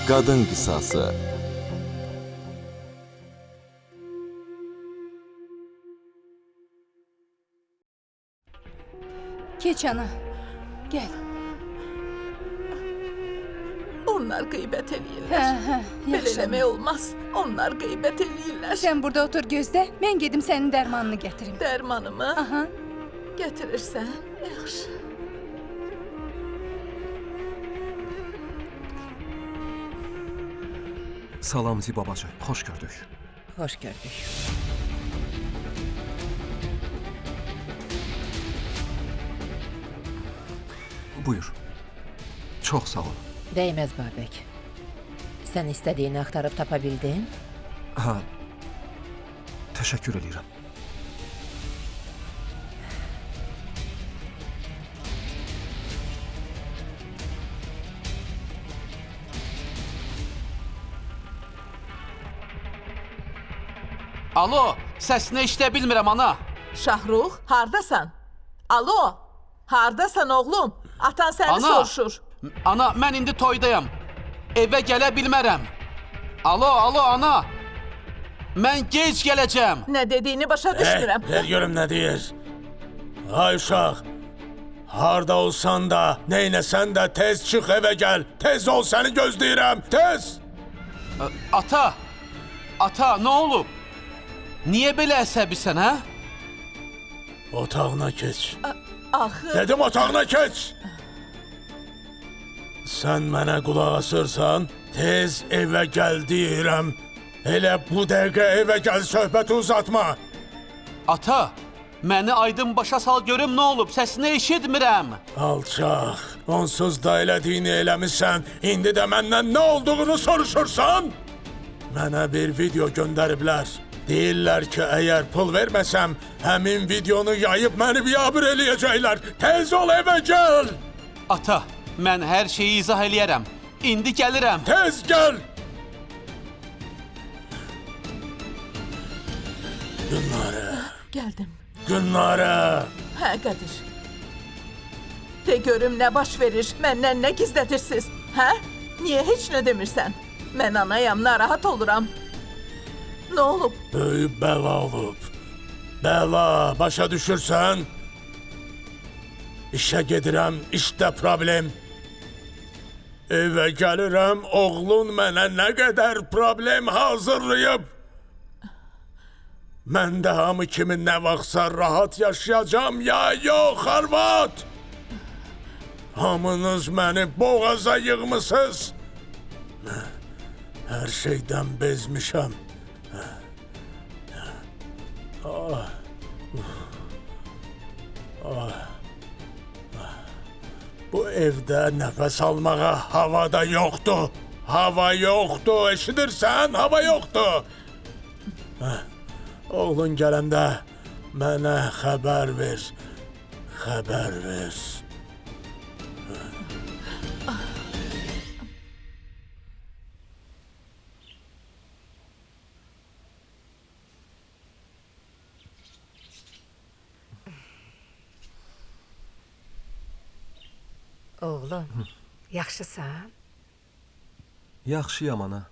Qadın qisası. Geç ana, gel. Onlar qeybət eləyirlər. Hə, Belə yaxşı. eləmək olmaz. Onlar qeybət eləyirlər. Sen burada otur gözde, ben gedim senin dermanını getireyim. Dərmanımı Aha. gətirirsən, yaxşı. Salam Zibabacı, xoş gördük. Hoş gördük. Buyur. Çox sağ ol. Değmez Babək. Sen istediğini aktarıp tapabildin. Ha, təşəkkür edirəm. Alo, səsini eşidə bilmirəm ana. Şahrux, hardasan? Alo, hardasan oğlum? Atan səni Ana! soruşur. Ana, mən indi toydayam. Evə gələ bilmərəm. Alo, ana. Mən gec gələcəm. Nə dediyini başa düşmürəm. Ver görüm nə deyir. Ay uşaq, harda olsan da, neynəsən də tez çıx evə gəl. Tez ol, səni gözləyirəm, tez! Ata, nə olub? Niyə belə əsəbisən, hə? Otağına keç. Axı, Dedim otağına keç! Sən mənə qulaq asırsan, tez evə gəl deyirəm. Elə bu dəqiqə evə gəl, söhbəti uzatma. Ata, məni aydın başa sal görüm nə olub, səsini eşitmirəm. Alçaq, onsuz da elədiyini eləmişsən, indi də məndən nə olduğunu soruşursan? Mənə bir video göndəriblər. Deyirlər ki, əgər pul verməsəm, həmin videonu yayıb məni biabır eləyəcəklər. Tez ol evə gəl! Ata, mən hər şeyi izah eləyərəm. İndi gəlirəm. Tez gəl! Günlərə, gəldim. günlərə. Hə, Qədir. De görüm nə baş verir, məndən nə gizlədirsiniz? Hə? Niyə heç nə demirsən? Mən anayam, narahat oluram. Nə olub? Böyük bəla olub. Bəla, başa düşürsən? İşə gedirəm, işdə problem. Evə gəlirəm, oğlun mənə nə qədər problem hazırlayıb. Mən də hamı kimi nə vaxtsa rahat yaşayacağım ya yox, arvad! Hamınız məni boğaza yığmısınız. Hər şeydən bezmişəm. Bu evdə nəfəs almağa hava da yoxdur. Hava yoxdur, eşidirsən? Hava yoxdur. Oğlun gələndə mənə xəbər ver. Xəbər ver. Oğlum, yaxşısan? Yaxşıyam ana.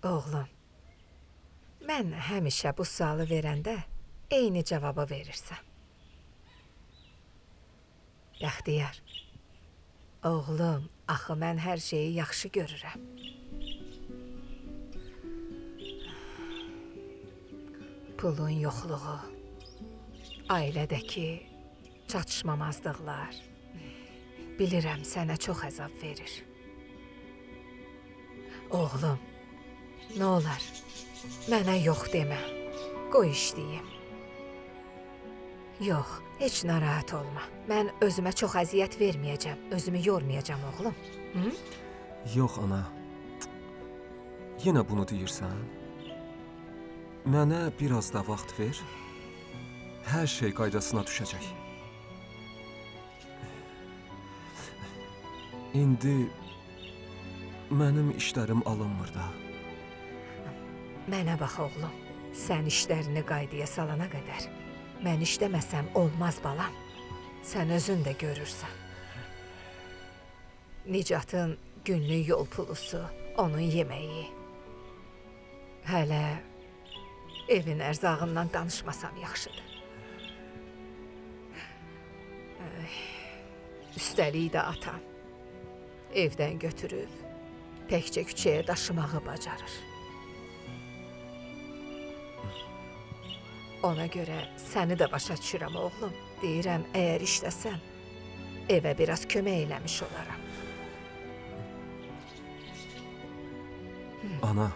Oğlum, mən həmişə bu sualı verəndə eyni cavabı verirsən. Bəxtiyar, oğlum, axı mən hər şeyi yaxşı görürəm. Pulun yoxluğu, ailədəki çatışmamazlıqlar, bilirəm sənə çox əzab verir. Oğlum, nə olar, mənə yox demə, qoy işləyim. Yox, heç narahat olma. Mən özümə çox əziyyət verməyəcəm, özümü yormayacam oğlum. Hı? Yox ana. Yenə bunu deyirsən? Mənə biraz da vaxt ver. Hər şey qaydasına düşəcək. İndi mənim işlərim alınmır da. Mənə bax oğlum, sən işlərini qaydaya salana qədər mən işləməsəm olmaz balam. Sən özün də görürsən. Nicatın günlük yol pulusu, onun yeməyi. Hələ evin ərzağından danışmasam yaxşıdır. Üstəlik də atan evdən götürüb təkcə küçəyə daşımağı bacarır. Ona görə səni də başa düşürəm, oğlum. Deyirəm, əgər işləsən, evə biraz kömək eləmiş olaram. Ana,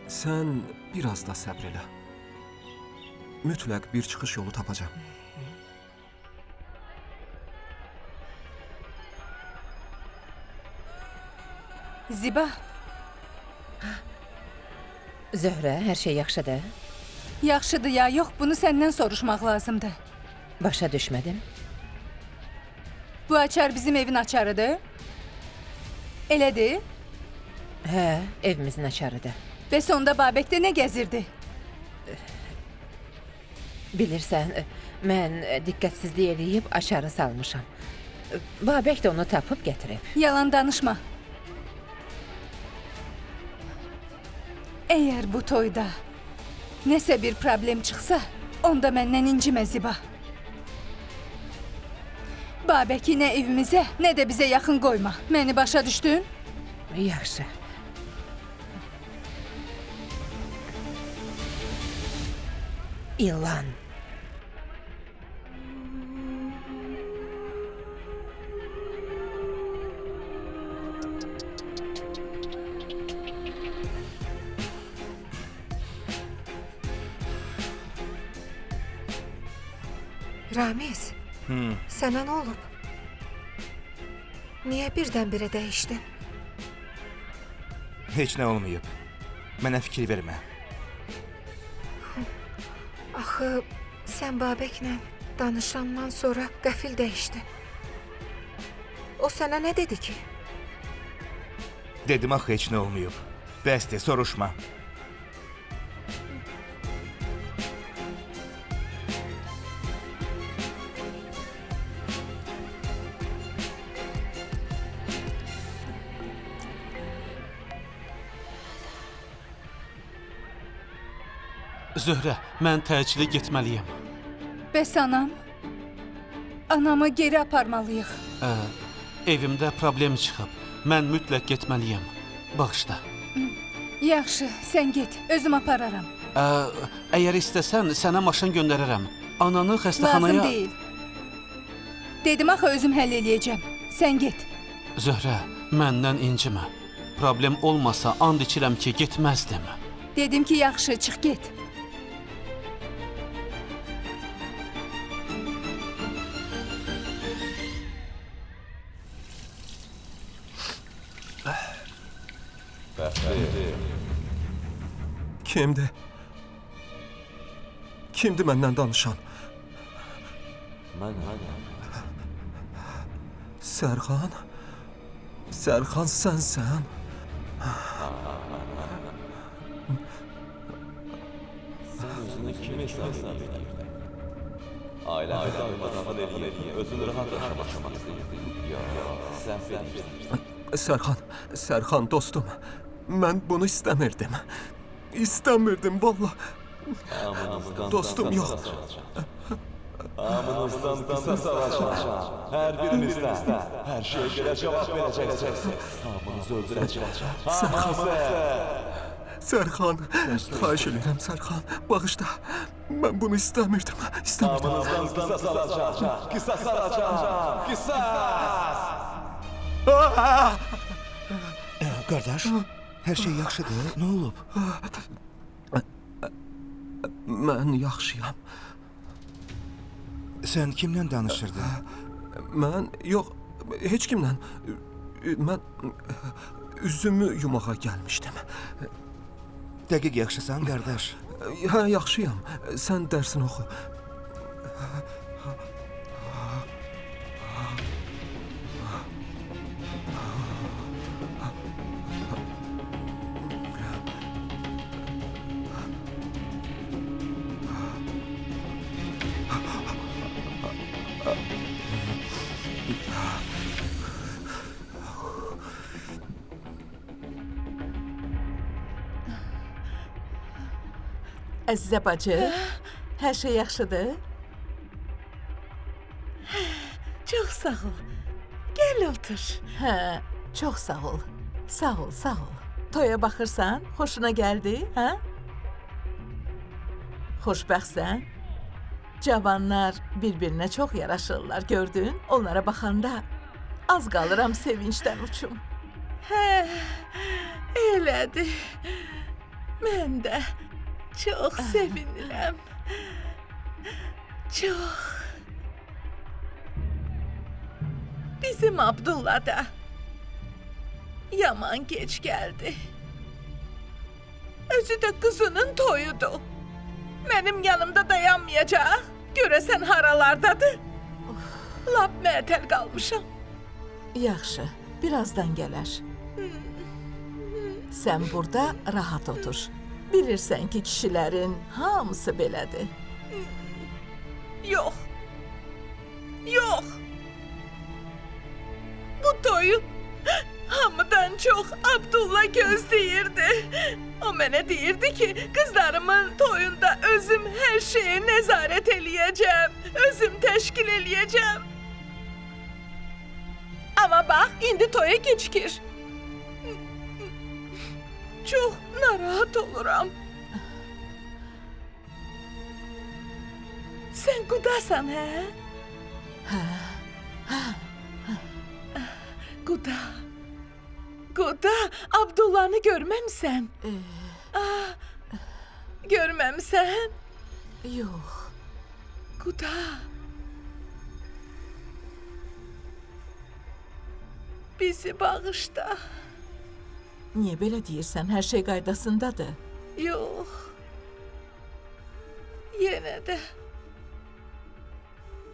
sən biraz da səbr elə. Mütləq bir çıxış yolu tapacağam. Ziba, Zöhrə, hər şey yaxşıdır? yaxşıdır ya yox, bunu səndən soruşmaq lazımdır. Başa düşmədim. Bu açar bizim evin açarıdır. Elədir? Hə, evimizin açarıdır. Və sonda Babəkdə nə gəzirdi? Bilirsən, mən diqqətsizlik eləyib aşağı salmışam. Babək də onu tapıb gətirib. Yalan danışma. Əgər bu toyda nəsə bir problem çıxsa, onda məndən incimə Ziba. Babəki nə evimizə, nə də bizə yaxın qoyma. Məni başa düşdün? Yaxşı. İlan. Ramiz, sənə nə olub? Niyə birdən-birə dəyişdin? Heç nə olmayıb. Mənə fikir vermə. Axı, sən Babəklə danışandan sonra qəfil dəyişdin. O sənə nə dedi ki? Dedim axı heç nə olmayıb. Bəsdir, soruşma. Zöhrə, mən təcili getməliyəm. Bəs anam? Anamı geri aparmalıyıq. Evimdə problem çıxıb. Mən mütləq getməliyəm. Bağışla. Yaxşı, sən get, özüm apararam. Əgər istəsən, sənə maşın göndərərəm. Ananı xəstəxanaya... Lazım deyil. Dedim axı özüm həll eləyəcəm. Sən get. Zöhrə, məndən incimə. Problem olmasa and içirəm ki, getməzdim. Dedim ki, yaxşı, çıx get. Kimdir? Kimdir məndən danışan? Sərxan? Sərxan sənsən? Ailəmi darmadağın eləyib, özünü rahat yaşamaq istəyirdim. Yox, sən bilirsən. Sərxan dostum, mən bunu istəmirdim. İstəmirdim, valla. Dostum, yox. Amınızdan qısa savaşacaq. Hər birinizdən hər şeyə görə cavab verəcəksiniz. Hamınızı öldürəcək. Sərxan, xahiş edirəm Sərxan, bağışla. Mən bunu istəmirdim. Amınızdan qısa salacaq. Qısa salacaq. Qısas! Qardaş, hər şey yaxşıdır. Nə olub? Mən yaxşıyam. Sən kimlə danışırdın? Mən, yox, heç kimlə. Mən üzümü yumağa gəlmişdim. Dəqiq yaxşısan, qardaş. Hə, yaxşıyam. Sən dərsini oxu. Əzizə bacı, hər şey yaxşıdır? Çox sağ ol. Gəl otur. Hə, çox sağ ol. Sağ ol, sağ ol. Toya baxırsan, xoşuna gəldi, hə? Xoşbəxtsən? Cavanlar bir-birinə çox yaraşırlar, gördün? Onlara baxanda az qalıram sevincdən uçum. Hə, elədir. Mən də çox sevinirəm. Çox. Bizim Abdullah da yaman geç gəldi. Özü də qızının toyudur. Mənim yanımda dayanmayacaq. Görəsən haralardadır. Lap məətəl qalmışam. Yaxşı, birazdan gələr. Sən burada rahat otur. Bilirsən ki, kişilərin hamısı belədir. Yox. Yox. Bu toyu hamıdan çox Abdullah gözləyirdi. O mənə deyirdi ki, qızlarımın toyunda özüm hər şeyə nəzarət eləyəcəm. Özüm təşkil eləyəcəm. Amma bax, indi toya gecikir. Çox narahat oluram. Sən qudasan, hə? Quda. Quda, Abdullah'ını görməmsən? Görməmsən? Yox. Quda. Bizi bağışla. Niyə belə deyirsən? Hər şey qaydasındadır. Yox. Yenə də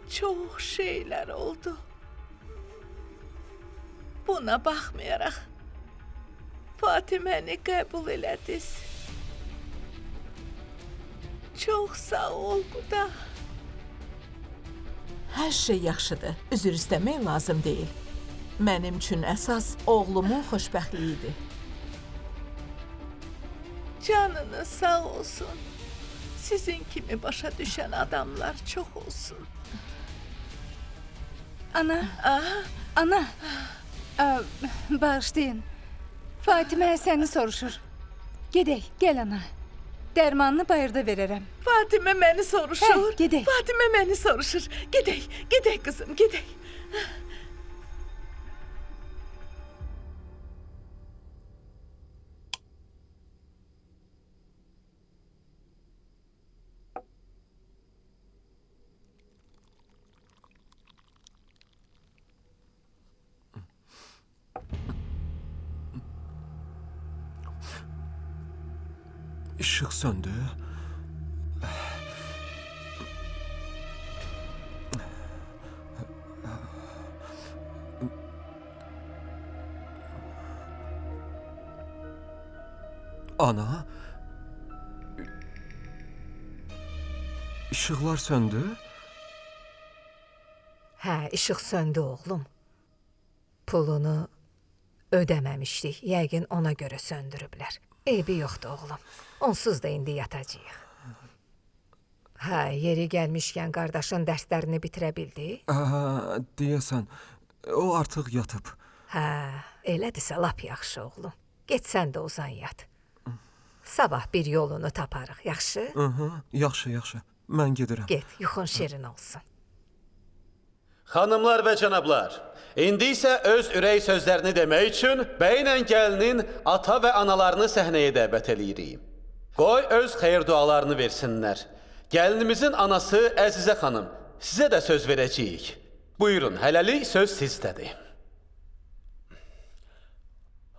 çox şeylər oldu. Buna baxmayaraq Fatiməni qəbul elədiniz. Çox sağ ol, Quda. Hər şey yaxşıdır. Üzr istəmək lazım deyil. Mənim üçün əsas oğlumun xoşbəxtliyidir. Canınız sağ olsun. Sizin kimi başa düşən adamlar çox olsun. Ana, ana. Bağışlayın. Fatimə səni soruşur. Gedək, gəl ana. Dərmanını bayırda verərəm. Fatimə məni soruşur. Hə, gedək. Fatimə məni soruşur. Gedək, gedək qızım, gedək. İşıq söndü. Ana. İşıqlar söndü. Hə, işıq söndü oğlum. Pulunu ödəməmişdik. Yəqin ona görə söndürüblər. Eybi yoxdur oğlum. Onsuz da indi yatacağıq. Hə, yeri gəlmişkən qardaşın dərslərini bitirə bildi? Deyəsən, o artıq yatıb. Hə, elədirsə lap yaxşı oğlum. Get sən də uzan yat. Sabah bir yolunu taparıq, yaxşı? Yaxşı, yaxşı. Mən gedirəm. Get, yuxun şirin olsun. Xanımlar və cənablar, indi isə öz ürək sözlərini demək üçün bəylə gəlinin ata və analarını səhnəyə dəvət eləyirik. Qoy öz xeyir dualarını versinlər. Gəlinimizin anası Əzizə xanım, sizə də söz verəcəyik. Buyurun, hələlik söz sizdədir.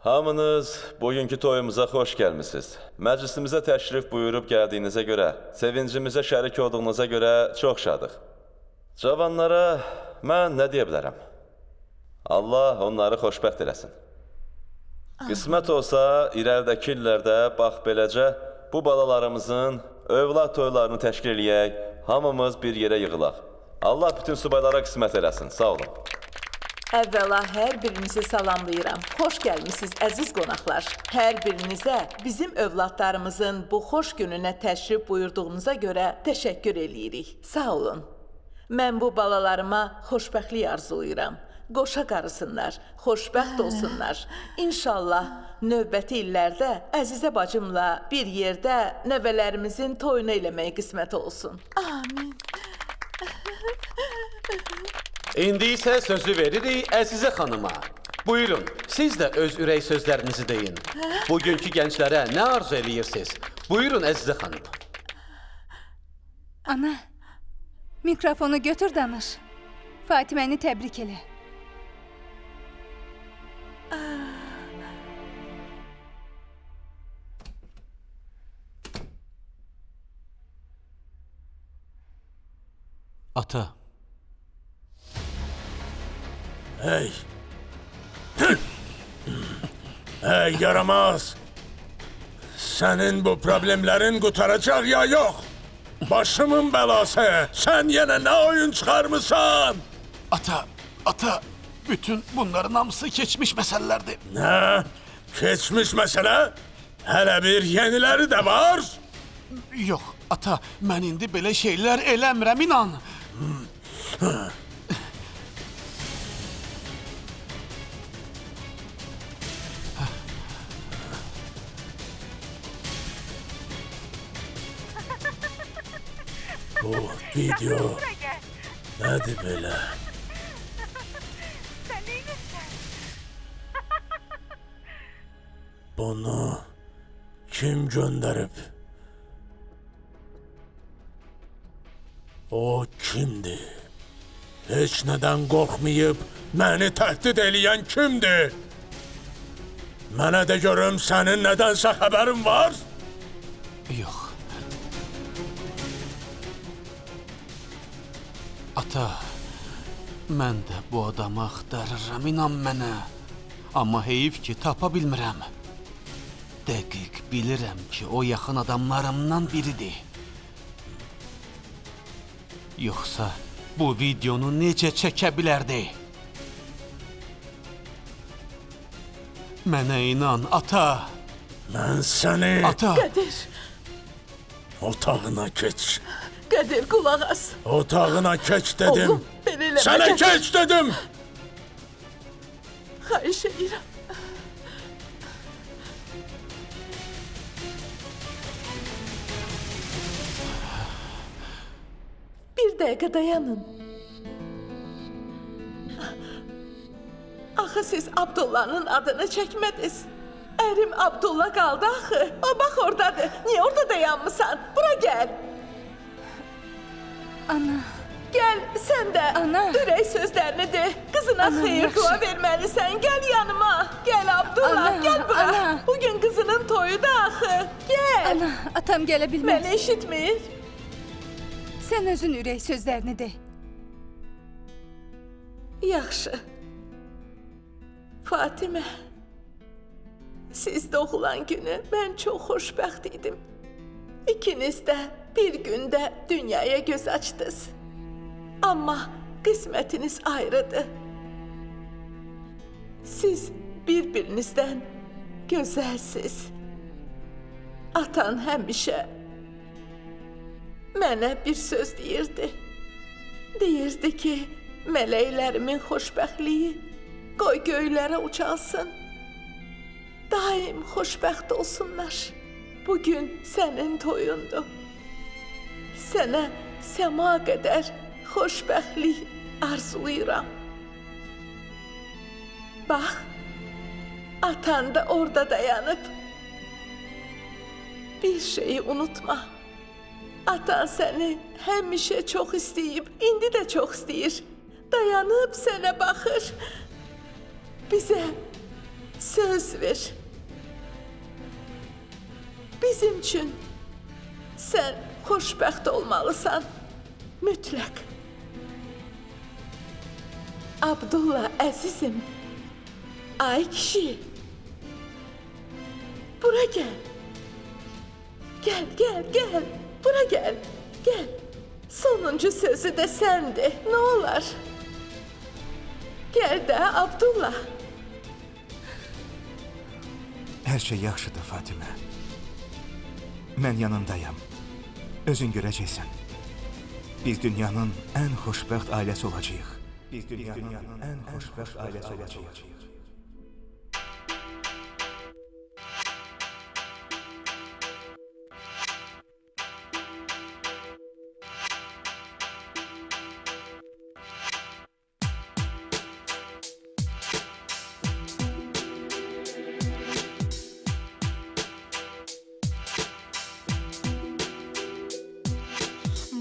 Hamınız bugünkü toyumuza xoş gəlmisiniz. Məclisimizə təşrif buyurub gəldiyinizə görə, sevincimizə şərik olduğunuza görə çox şadıq. Cavanlara mən nə deyə bilərəm? Allah onları xoşbəxt eləsin. Qismət olsa, irəldəki illərdə bax beləcə bu balalarımızın övlad toylarını təşkil eləyək, hamımız bir yerə yığılaq. Allah bütün subaylara qismət eləsin. Sağ olun. Əvvəla hər birinizi salamlayıram. Xoş gəlmisiniz əziz qonaqlar. Hər birinizə bizim övladlarımızın bu xoş gününə təşrif buyurduğunuza görə təşəkkür eləyirik. Sağ olun. Mən bu balalarıma xoşbəxtlik arzulayıram. Qoşa qarısınlar, xoşbəxt olsunlar. İnşallah növbəti illərdə Əzizə bacımla bir yerdə nəvələrimizin toyunu eləmək qismət olsun. Amin. İndi isə sözü veririk Əzizə xanıma. Buyurun, siz də öz ürək sözlərinizi deyin. Bugünkü gənclərə nə arzu eləyirsiniz? Buyurun Əzizə xanım. Ana, mikrofonu götür danış. Fatiməni təbrik elə. Ata. Hey! Hey yaramaz! Senin bu problemlerin kurtaracak ya yok. Başımın belası. Sen yine ne oyun çıkarmışsan? Ata, bütün bunların hamısı keçmiş meselelerdi. Ne? Geçmiş mesele? Hele bir yenileri de var. Yox, ata, mən indi belə şeylər eləmirəm, inan. Bu video nedir böyle? Bunu kim gönderip? O kimdi? Hiç neden korkmayıp beni tehdit eleyen kimdi? Mənə de görüm senin nedense haberin var? Yox. Ata, mən də bu adamı axtarıram, inan mənə. Amma heyif ki, tapa bilmirəm. Dəqiq bilirəm ki, o yaxın adamlarımdan biridir. Yoxsa bu videonu necə çəkə bilərdi? Mənə inan, ata. Ben seni Ata. Qədir, otağına geç. Qədir qulaq as. Otağına geç dedim. Oğlum, beni eləmə Sana Qədir. geç dedim. Xahiş edirəm. Bir dəqiqə dayanın. Axı siz Abdullah'ın adını çəkmədiniz. Ərim Abdullah qaldı axı. O bax oradadır. Niyə orada dayanmısan? Bura gəl. Ana, Gəl sən də Ana. ürək sözlərini de. Qızına Ana, xeyir yaxşı. dua verməlisən. Gəl yanıma. Gəl Abdullah, Ana, gəl bura. ana. Bugün qızının toyudur axı. Gəl. ana, atam gələ bilməz. Məni eşitmir. Sən özün ürək sözlərini de. Yaxşı. Fatimə, siz doğulan günü mən çox xoşbəxt idim. İkiniz də bir gündə dünyaya göz açdınız. Amma qismətiniz ayrıdır. Siz bir-birinizdən gözəlsiz. Atan həmişə mənə bir söz deyirdi. Deyirdi ki, mələklərimin xoşbəxtliyi qoy göylərə ucalsın. Daim xoşbəxt olsunlar. Bugün sənin toyundur. Sənə səma qədər xoşbəxtlik arzulayıram. Bax, atan da orada dayanıb. Bir şeyi unutma. Atan səni həmişə çox istəyib, indi də çox istəyir. Dayanıb sənə baxır. Bizə söz ver. Bizim üçün sən xoşbəxt olmalısan. Mütləq. Abdullah əzizim. Ay kişi. Bura gəl. Gəl. Bura gəl. Gəl. Sonuncu sözü də səndir. Nə olar? Gəl də Abdullah. Hər şey yaxşıdır Fatimə. Mən yanındayam. Özün görəcəksən. Biz dünyanın ən xoşbəxt ailəsi olacağıq. Biz dünyanın ən xoşbəxt ailəsi olacağıq.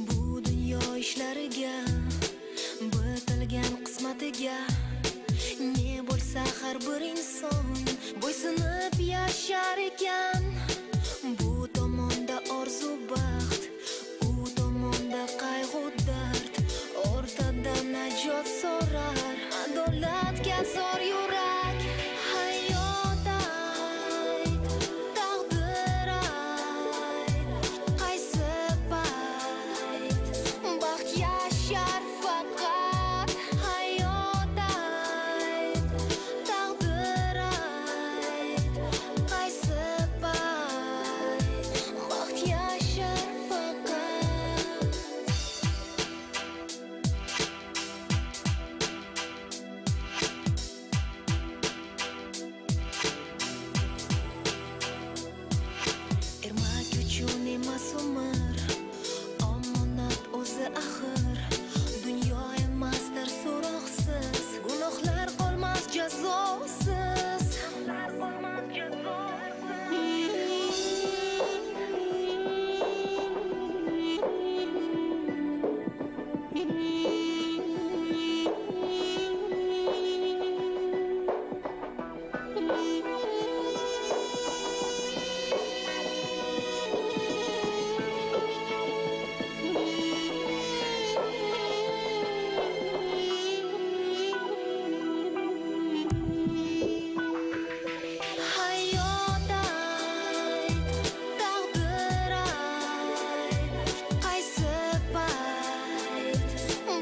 Bu dunyo ishlariga, bitilgan qismatiga ne bo'lsa har bir inson bo'ysunib yashar ekan. Bu tomonda orzu baxt, u tomonda qayg'u dard, o'rtada najot so'rar adolatga zor yurak. Hayot ayt, taqdir ayt, qaysi payt baxt yashar faqat. Hayot ayt, taqdir ayt, qaysi payt baxt yashar faqat. Ermak uchun emas umr, omonat o'zi axir. Dunyo emasdir so'roqsiz, gunohlar qolmas jazosiz. Hayot ayt, taqdir ayt, qaysi payt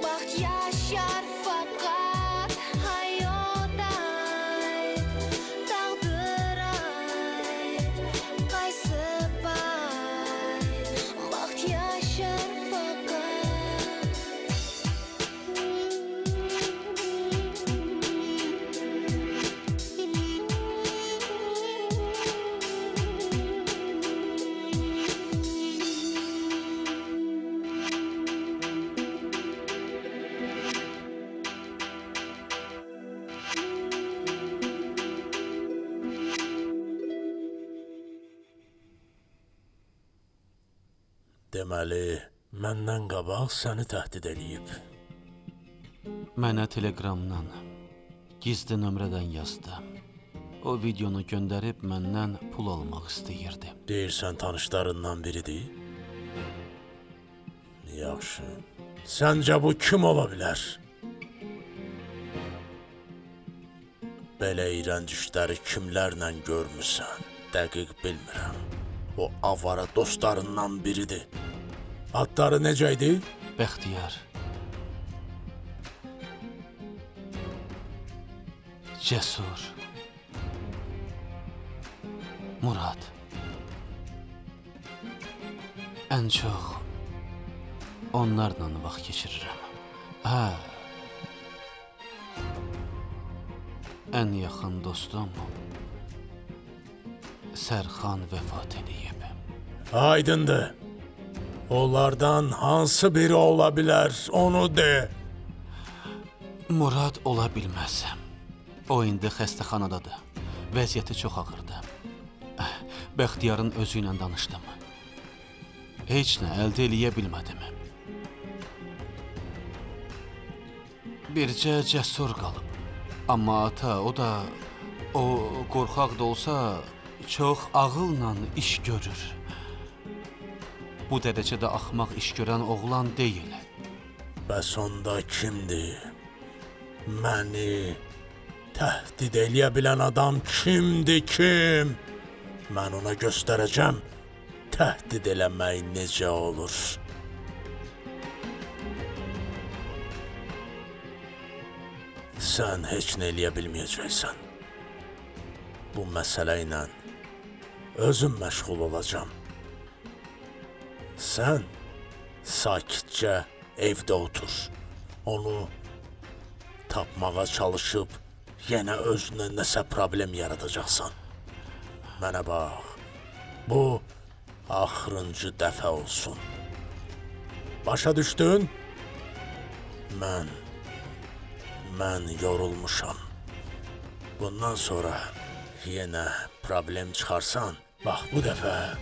baxt yashar faqat. Hayot ayt, taqdir ayt, qaysi payt baxt yashar faqat. Deməli, məndən qabaq səni təhdid eləyib. Mənə telegramdan, gizli nömrədən yazdı. O videonu göndərib məndən pul almaq istəyirdi. Deyirsən tanışlarından biridir? Yaxşı. Səncə bu kim ola bilər? Belə iyrənc işləri kimlərlə görmüsən? Dəqiq bilmirəm. O avara dostlarından biridir. Adları necə idi? Bəxtiyar, Cəsur, Murad. Ən çox onlarla vaxt keçirirəm. Ən yaxın dostum Sərxan vəfat eləyib. Aydındır. Onlardan hansı biri ola bilər, onu de. Murad ola bilməz. O indi xəstəxanadadır. Vəziyyəti çox ağırdır. Bəxtiyarın özü ilə danışdım. Heç nə əldə eləyə bilmədim. Bircə Cəsur qalıb. Amma ata, o qorxaq da olsa, çox ağılla iş görür. Bu dərəcədə axmaq iş görən oğlan deyil. Bəs onda kimdir? Məni təhdid eləyə bilən adam kimdir, kim? Mən ona göstərəcəm, təhdid eləmək necə olur. sən heç nə eləyə bilməyəcəksən. Bu məsələ ilə özüm məşğul olacağam. Sən sakitcə evdə otur. Onu tapmağa çalışıb yenə özünə nəsə problem yaradacaqsan. Mənə bax, bu axırıncı dəfə olsun. Başa düşdün? Mən yorulmuşam. Bundan sonra yenə problem çıxarsan, bax bu dəfə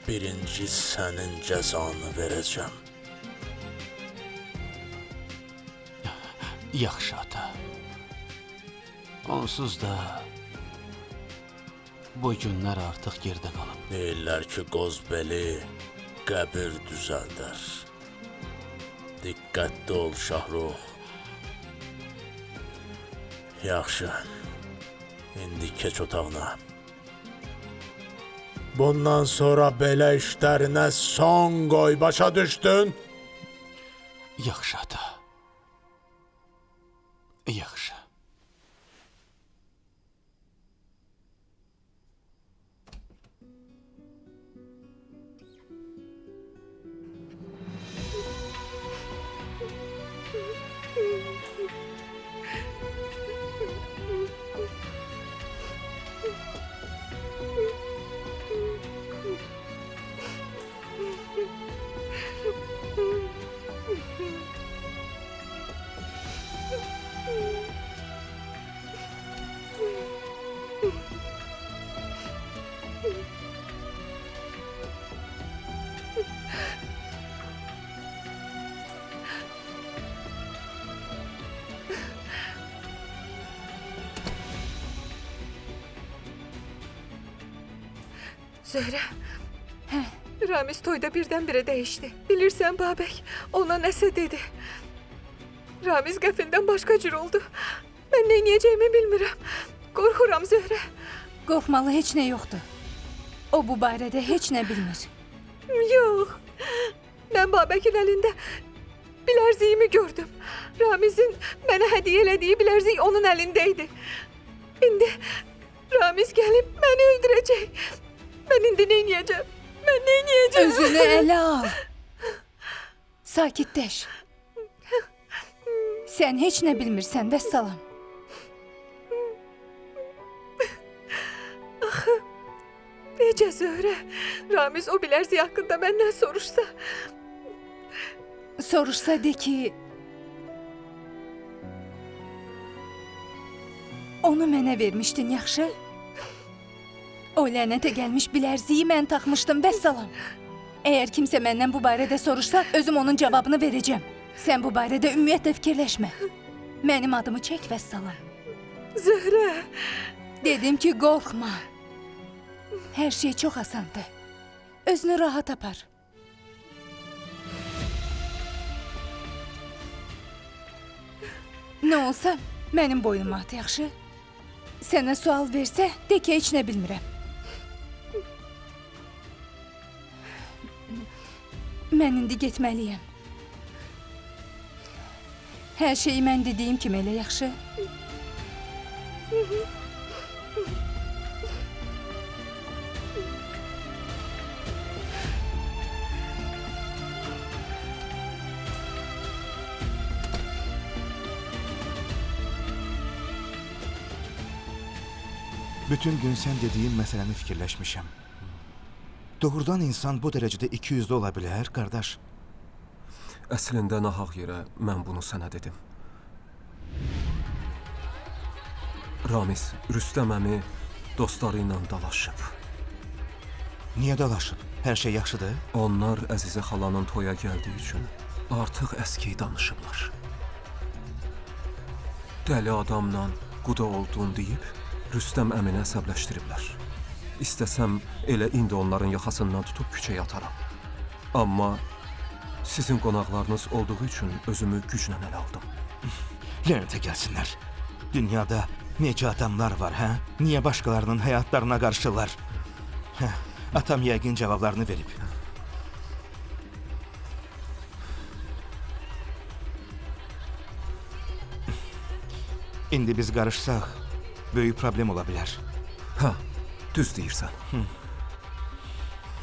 birinci sənin cəzanı verəcəm. Yaxşı ata. Onsuz da bu günlər artıq gerdə qalıb. Deyirlər ki, qozbeli qəbir düzəldər. Diqqətli ol Şahrux. Yaxşı. İndi keç otağına. Bundan sonra belə işlərinə son qoy, başa düşdün? Yaxşı ata. Yaxşı. Zöhrə. Ramiz toyda birdən-birə dəyişdi. Bilirsən Babək, ona nəsə dedi. Ramiz qəfildən başqa cür oldu. Mən nə edəcəyimi bilmirəm. Qorxuram Zöhrə. Qorxmalı heç nə yoxdur. O bu barədə heç nə bilmir. Yox. Mən Babəkin əlində bilərziyimi gördüm. Ramizin mənə hədiyyə elədiyi bilərzik onun əlində idi. İndi Ramiz gəlib məni öldürəcək. Mən indi nə edəcəm? Mən nə edəcəm? Özünü ələ al. Sakitləş. Sən heç nə bilmirsən, vəssalam. Axı, necə Zöhrə? Ramiz o bilərzik haqqında məndən soruşsa. Soruşsa de ki, onu mənə vermişdin, yaxşı? O lənətə gəlmiş bilərziyi mən taxmışdım, vəssalam. Əgər kimsə məndən bu barədə soruşsa, özüm onun cavabını verəcəm. Sən bu barədə ümumiyyətlə fikirləşmə. Mənim adımı çək, vəssalam. Zöhrə. Dedim ki, qorxma. Hər şey çox asandır. Özünü rahat apar. Nə olsa, mənim boynuma at, yaxşı? Sənə sual versə, de ki, heç nə bilmirəm. Mən indi getməliyəm. Hər şeyi mən dediyim kimi elə, yaxşı? Bütün gün sən dediyin məsələni fikirləşmişəm. Doğrudan insan bu dərəcədə ikiyüzlü ola bilər, qardaş. Əslində nahaq yerə mən bunu sənə dedim. Ramiz, Rüstəm əmi dostları ilə dalaşıb. Niyə dalaşıb? Hər şey yaxşıdır? Onlar Əzizə xalanın toya gəldiyi üçün artıq əski danışıblar. Dəli adamla quda olduğunu deyib, Rüstəm əminə əsəbləşdiriblər. İstəsəm, elə indi onların yaxasından tutub küçəyə ataram. Amma sizin qonaqlarınız olduğu üçün özümü güclə ələ aldım. Lənətə gəlsinlər. Dünyada necə adamlar var, hə? Niyə başqalarının həyatlarına qarışırlar? Atam yəqin cavablarını verib. İndi biz qarışsaq, böyük problem ola bilər. Hə, düz deyirsən.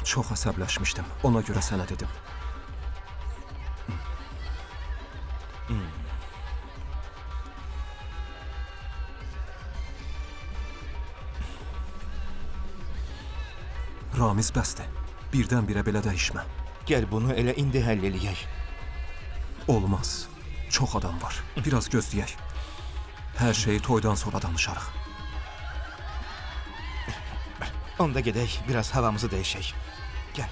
Çox əsəbləşmişdim. Ona görə sənə dedim. Ramiz bəsdir. Birdən-birə belə dəyişmə. Gəl bunu elə indi həll eləyək. Olmaz. Çox adam var. Biraz gözləyək. Hər şeyi toydan sonra danışarıq. Onda gedək, biraz havamızı dəyişək. Gəl.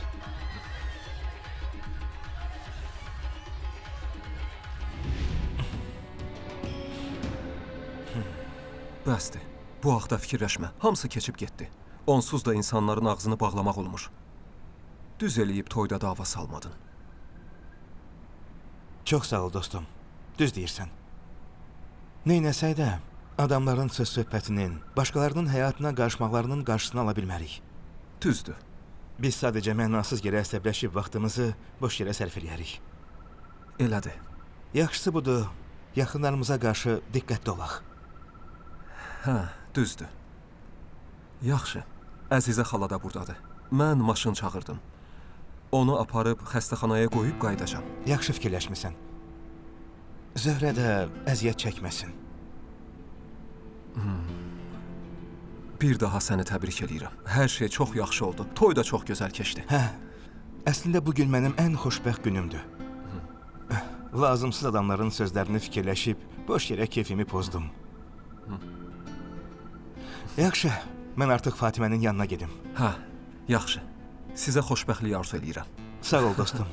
Bəsdir. Bu haqda fikirləşmə. Hamısı keçib getdi. Onsuz da insanların ağzını bağlamaq olmur. Düz eləyib toyda dava salmadın. Çox sağ ol dostum. Düz deyirsən. Neynəsək də, adamların söz-söhbətinin, başqalarının həyatına qarışmaqlarının qarşısını ala bilmərik. Düzdür. Biz sadəcə mənasız yerə əsəbləşib vaxtımızı boş yerə sərf eləyərik. Elədir. Yaxşısı budur, yaxınlarımıza qarşı diqqətli olaq. Hə, düzdür. Yaxşı. Əzizə xala da buradadır. Mən maşın çağırdım. Onu aparıb xəstəxanaya qoyub qayıdacam. Yaxşı fikirləşmisən. Zöhrə də əziyyət çəkməsin. Bir daha səni təbrik edirəm. Hər şey çox yaxşı oldu. Toy da çox gözəl keçdi. Hə, əslində bu gün mənim ən xoşbəxt günümdür. Lazımsız adamların sözlərini fikirləşib, boş yerə keyfimi pozdum. Yaxşı, mən artıq Fatimənin yanına gedim. Hə, yaxşı. Sizə xoşbəxtlik arzu edirəm. Sağ ol dostum.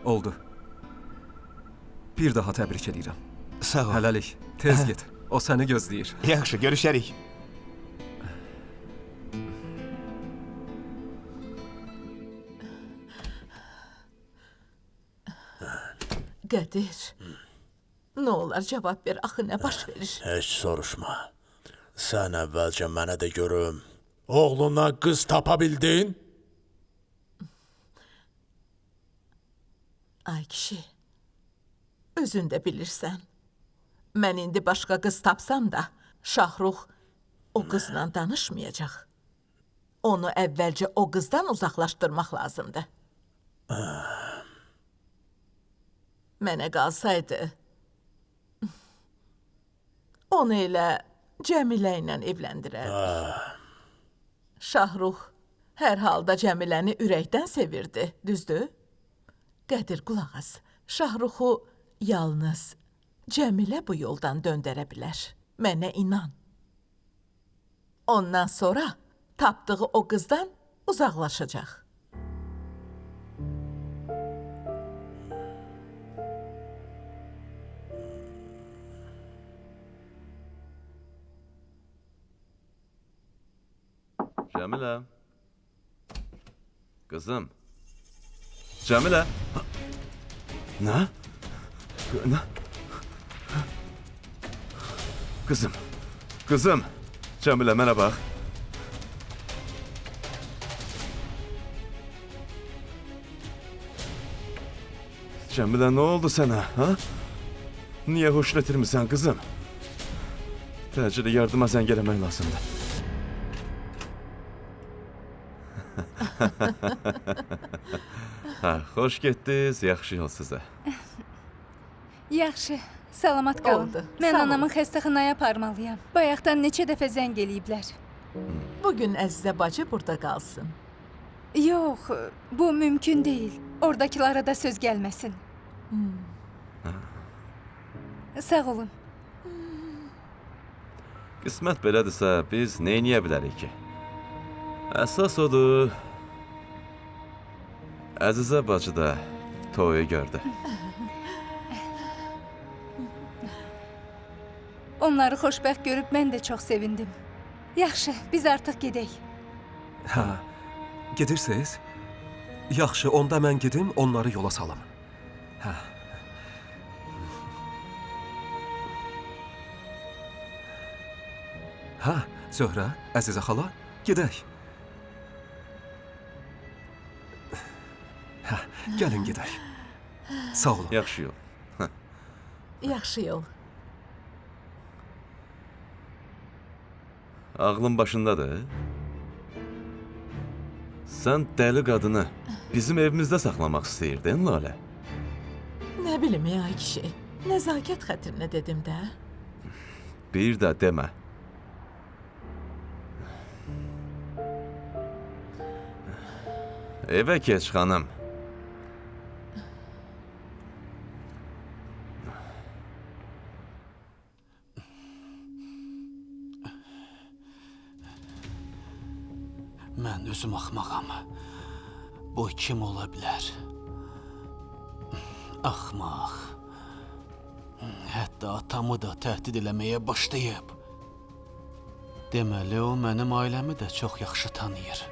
Oldu. Bir daha təbrik edirəm. Sağ ol. Hələlik, tez get. O səni gözləyir. Yaxşı, görüşərik. Qədir, nə olar cavab ver, axı nə baş verir? Heç soruşma. Sən əvvəlcə mənə də görüm. Oğluna qız tapa bildin? Ay kişi, özün də bilirsən. Mən indi başqa qız tapsam da, Şahrux o qızla danışmayacaq. Onu əvvəlcə o qızdan uzaqlaşdırmaq lazımdır. Mənə qalsaydı, onu elə Cəmilə ilə evləndirərdik. Şahrux hər halda Cəmiləni ürəkdən sevirdi, düzdür? Qədir, qulaq as. Şahruxu yalnız Cəmilə bu yoldan döndərə bilər. Mənə inan. Ondan sonra tapdığı o qızdan uzaqlaşacaq. Cəmilə. Qızım. Cəmilə. Nə? Nə? Qızım. Qızım. Cəmilə, mənə bax. Cəmilə, nə oldu sənə, ha? Niyə huşunu itirmisən, qızım? Təcili yardıma zəng eləmək lazımdır. Ha, xoş getdiniz, yaxşı yol sizə. Yaxşı, salamat qalın. Oldu, Mən sağ ol. anamı xəstəxanaya aparmalıyam. Bayaqdan neçə dəfə zəng eləyiblər. Bugün Əzizə bacı burada qalsın. Yox, bu mümkün deyil. Oradakılara da söz gəlməsin. Sağ olun. Qismət belədirsə, biz neyniyə bilərik ki? Əsas odur, Əzizə bacı da toyu gördü. Onları xoşbəxt görüb mən də çox sevindim. Yaxşı, biz artıq gedək. Hə, gedirsiniz? Yaxşı, onda mən gedim, onları yola salım. Hə. Hə, Zöhrə, Əzizə xala, gedək. Hə, gəlin gedək. Sağ olun. Yaxşı yol. Yaxşı yol. ağlın başındadır? Sən dəli qadını bizim evimizdə saxlamaq istəyirdin, Lalə? Nə bilim ya kişi. Nəzakət xətrinə dedim də. Bir də demə. Evə keç, xanım. Mən özüm axmağam. Bu kim ola bilər? Axmaq. Hətta atamı da təhdid eləməyə başlayıb. Deməli, o mənim ailəmi də çox yaxşı tanıyır.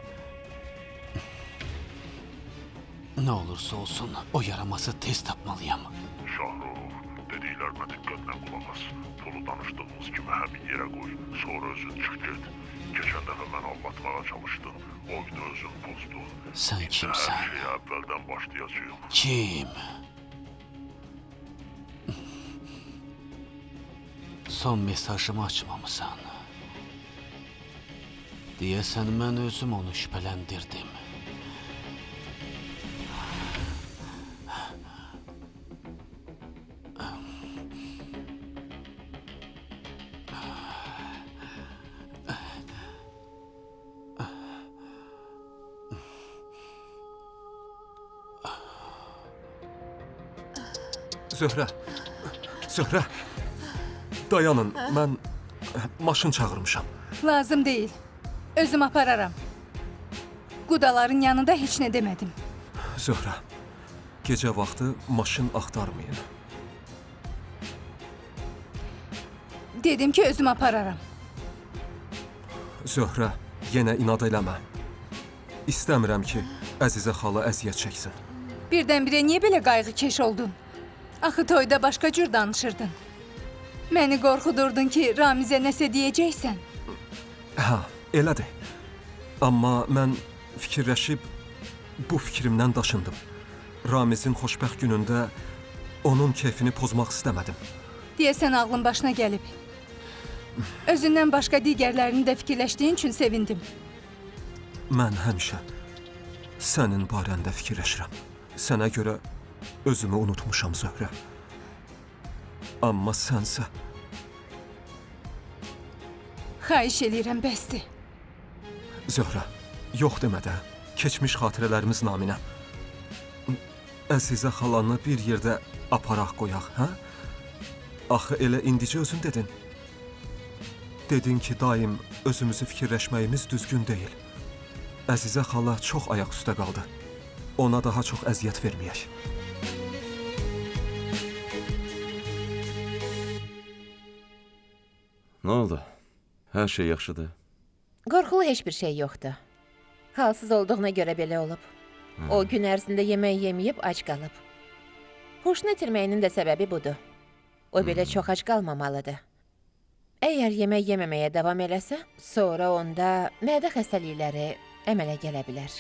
Nə olursa olsun, o yaraması tez tapmalıyam. Şahrux, dediklərimə diqqətlə qulaq as. Pulu danışdığımız kimi həmin yerə qoy. Sonra özün çıx get. Keçən dəfə məni aldatmağa çalışdın. Oyunu özün pozdun. Sən kimsən? Hər şeyə əvvəldən başlayacağım. Kim? Son mesajımı açmamısan. Deyəsən mən özüm onu şübhələndirdim. Zöhrə, dayanın, mən maşın çağırmışam. Lazım deyil. Özüm apararam. Qudaların yanında heç nə demədim. Zöhrə, gecə vaxtı maşın axtarmayın. Dedim ki, özüm apararam. Zöhrə, yenə inad eləmə. İstəmirəm ki, Əzizə xala əziyyət çəksin. Birdən-birə niyə belə qayğıkeş oldun? Axı toyda başqa cür danışırdın. Məni qorxudurdun ki, Ramizə nəsə deyəcəksən. Hə, elədir. Amma mən fikirləşib bu fikrimdən daşındım. Ramizin xoşbəxt günündə onun keyfini pozmaq istəmədim. Deyəsən ağlın başına gəlib. Özündən başqa digərlərini də fikirləşdiyin üçün sevindim. Mən həmişə sənin barəndə fikirləşirəm. Sənə görə özümü unutmuşam, Zöhrə. Amma sənsə... Xahiş eləyirəm, bəsdir. Zöhrə, yox demə də, keçmiş xatirələrimiz naminə. Əzizə xalanı bir yerdə aparaq qoyaq, hə? Axı elə indicə özün dedin. Dedin ki, daim özümüzü fikirləşməyimiz düzgün deyil. Əzizə xala çox ayaq üstə qaldı. Ona daha çox əziyyət verməyək. Nə oldu? Hər şey yaxşıdır. Qorxulu heç bir şey yoxdur. Halsız olduğuna görə belə olub. O gün ərzində yemək yeməyib ac qalıb. Huşunu itirməyinin də səbəbi budur. O belə çox ac qalmamalıdır. Əgər yemək yeməməyə davam eləsə, sonra onda mədə xəstəlikləri əmələ gələ bilər.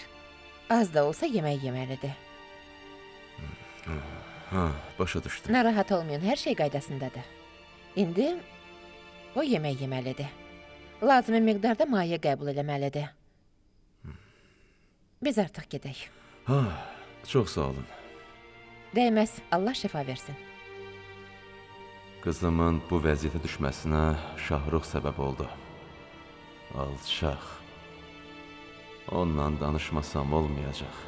Az da olsa yemək yeməlidir. Başa düşdüm. Narahat olmayın, hər şey qaydasındadır. İndi o yemək yeməlidir. Lazımi miqdarda maye qəbul eləməlidir. Biz artıq gedək. Çox sağ olun. Dəyməz, Allah şəfa versin. Qızımın bu vəziyyətə düşməsinə Şahrux səbəb oldu. Alçaq. Onunla danışmasam olmayacaq.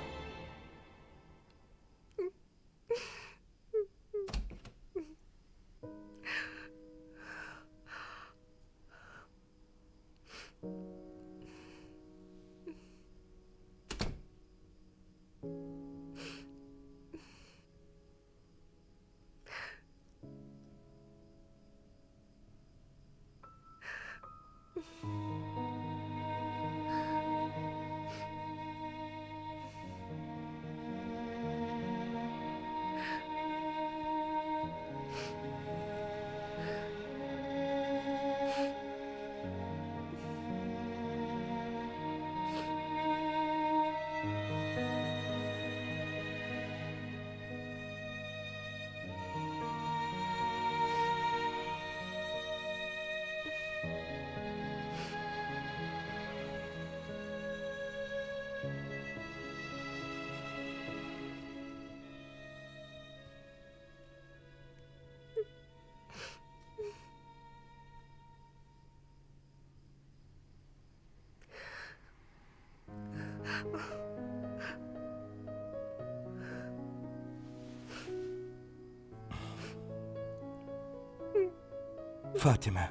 Fatimə,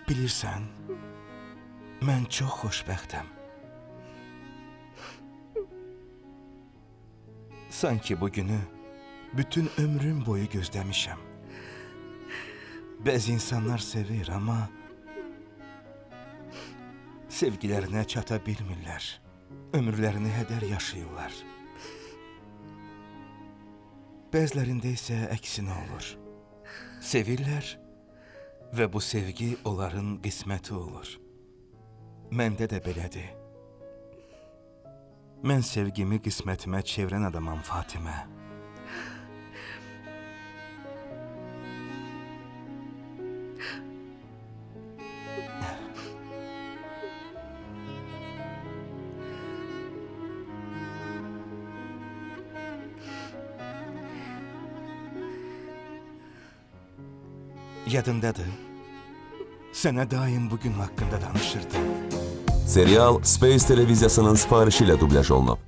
bilirsən, mən çox xoşbəxtəm. Sanki bu günü bütün ömrüm boyu gözləmişəm. Bəzi insanlar sevir, amma sevgilərinə çata bilmirlər. Ömürlərini hədər yaşayırlar. Bəzilərində isə əksinə olur. Sevirlər və bu sevgi onların qisməti olur. Məndə də belədir. Mən sevgimi qismətimə çevirən adamam Fatimə. Yadındadır. Sənə daim bugün haqqında danışırdım. Serial Space televiziyasının sifarişi ilə dubləj olunub.